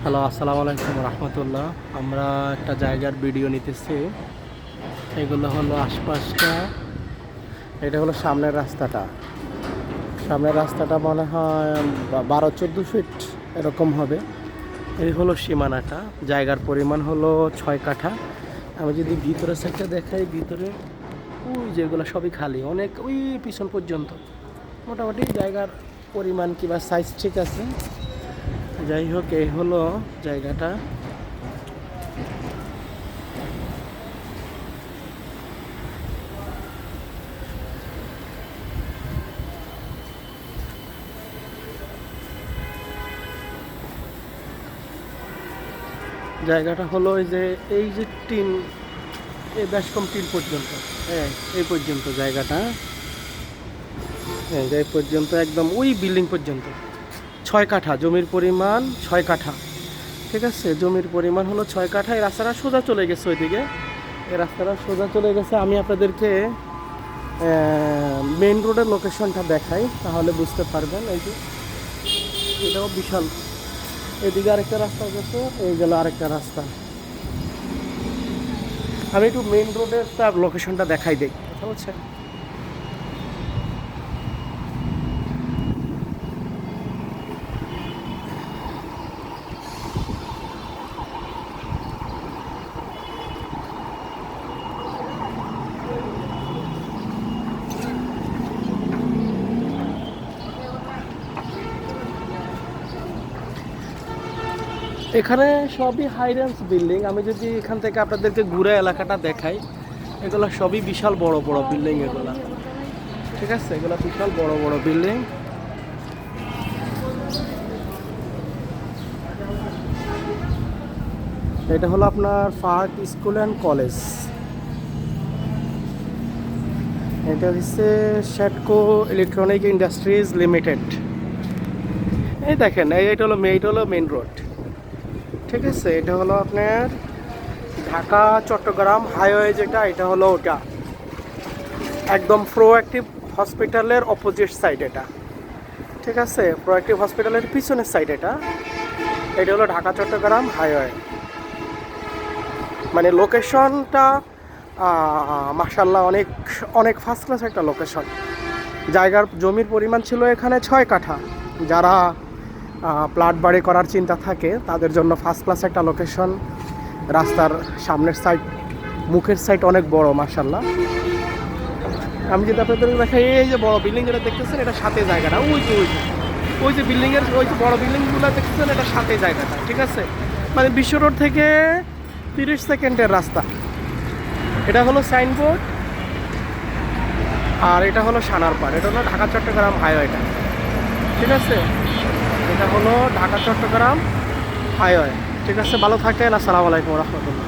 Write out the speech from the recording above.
Hello, আসসালামু আলাইকুম রহমতুল্লাহ। আমরা একটা জায়গার ভিডিও নিতেছি। এগুলো হলো আশপাশটা। এটা হলো সামনের রাস্তাটা মনে হয় 12-14 ফিট এরকম হবে। এই হলো সীমানাটা। জায়গার পরিমাণ হলো 6 কাঠা। আমি যদি ভিতরের সাইডটা দেখাই, ভিতরে ওই যেগুলো সবই খালি, অনেক ওই পিছন পর্যন্ত। মোটামুটি জায়গার পরিমাণ কিংবা সাইজ ঠিক আছে। যাই হোক, এই হলো জায়গাটা। জায়গাটা হলো এই যে টিন, এই বেশকম টিন পর্যন্ত। হ্যাঁ, এই পর্যন্ত জায়গাটা। হ্যাঁ, এই পর্যন্ত একদম ওই বিল্ডিং পর্যন্ত। 6 কাঠা জমির পরিমাণ, 6 কাঠা। ঠিক আছে, জমির পরিমাণ হলো 6 কাঠা। এই রাস্তাটা সোজা চলে গেছে ওইদিকে। এই রাস্তাটা সোজা চলে গেছে। আমি আপনাদেরকে মেইন রোডের লোকেশনটা দেখাই, তাহলে বুঝতে পারবেন। এই যে এটাও বিশাল। এদিকে আরেকটা রাস্তা গেছে, এই গেল আরেকটা রাস্তা। আমি একটু মেইন রোডের তার লোকেশনটা দেখাই দিই, কথা বলছেন। এখানে সবই হাই রেঞ্জ বিল্ডিং। আমি যদি এখান থেকে আপনাদেরকে ঘুরে এলাকাটা দেখাই, এগুলো সবই বিশাল বড় বড় বিল্ডিং এগুলা। ঠিক আছে, এগুলো বিশাল বড় বড় বিল্ডিং। এটা হলো আপনার পার্ক স্কুল অ্যান্ড কলেজ। এটা হচ্ছে শেটকো ইলেকট্রনিক ইন্ডাস্ট্রিজ লিমিটেড। এই দেখেন, এইটা হলো মেইন রোড। ঠিক আছে, এটা হলো আপনার ঢাকা চট্টগ্রাম হাইওয়ে, যেটা এটা হলো ওটা একদম প্রোঅ্যাক্টিভ হসপিটালের অপোজিট সাইড এটা। ঠিক আছে, প্রোঅ্যাক্টিভ হসপিটালের পিছনের সাইড এটা। এটা হলো ঢাকা চট্টগ্রাম হাইওয়ে। মানে লোকেশনটা মাশাল্লাহ অনেক অনেক ফার্স্ট ক্লাস একটা লোকেশন। জায়গার জমির পরিমাণ ছিল এখানে 6 কাঠা। যারা প্লাট বাড়ি করার চিন্তা থাকে তাদের জন্য ফার্স্ট ক্লাস একটা লোকেশন। রাস্তার সামনের সাইড, মুখের সাইড অনেক বড় মাশাল্লাহ। আমি যদি আপনাদের দেখাই, এই যে বড় বিল্ডিং যেটা দেখতেছেন, এটা সাথে জায়গাটা। ওই যে বিল্ডিংয়ের ওই যে বড় বিল্ডিংগুলো দেখতেছেন, এটা সাথে জায়গাটা। ঠিক আছে, মানে বিশ্ব রোড থেকে 30 সেকেন্ডের রাস্তা। এটা হলো সাইনবোর্ড, আর এটা হলো সানারপাড়। এটা হলো ঢাকা চট্টগ্রাম হাইওয়েটা। ঠিক আছে, এটা হলো ঢাকা চট্টগ্রাম হাইওয়ে। ঠিক আছে, ভালো থাকেন। আসসালামু আলাইকুম রহমতুল্লাহ।